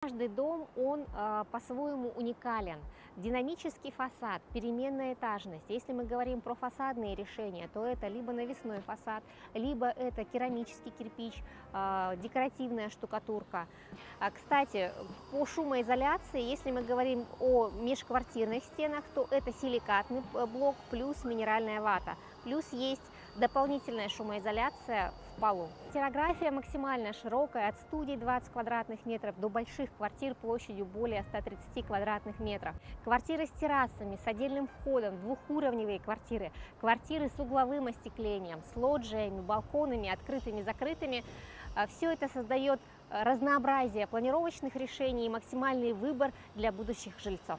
Каждый дом, он по-своему уникален. Динамический фасад, переменная этажность. Если мы говорим про фасадные решения, то это либо навесной фасад, либо это керамический кирпич, декоративная штукатурка. Кстати, по шумоизоляции, если мы говорим о межквартирных стенах, то это силикатный блок плюс минеральная вата. Плюс есть дополнительная шумоизоляция в полу. Квартирография максимально широкая, от студий 20 квадратных метров до больших квартир площадью более 130 квадратных метров. Квартиры с террасами, с отдельным входом, двухуровневые квартиры, квартиры с угловым остеклением, с лоджиями, балконами, открытыми, закрытыми. Все это создает разнообразие планировочных решений и максимальный выбор для будущих жильцов.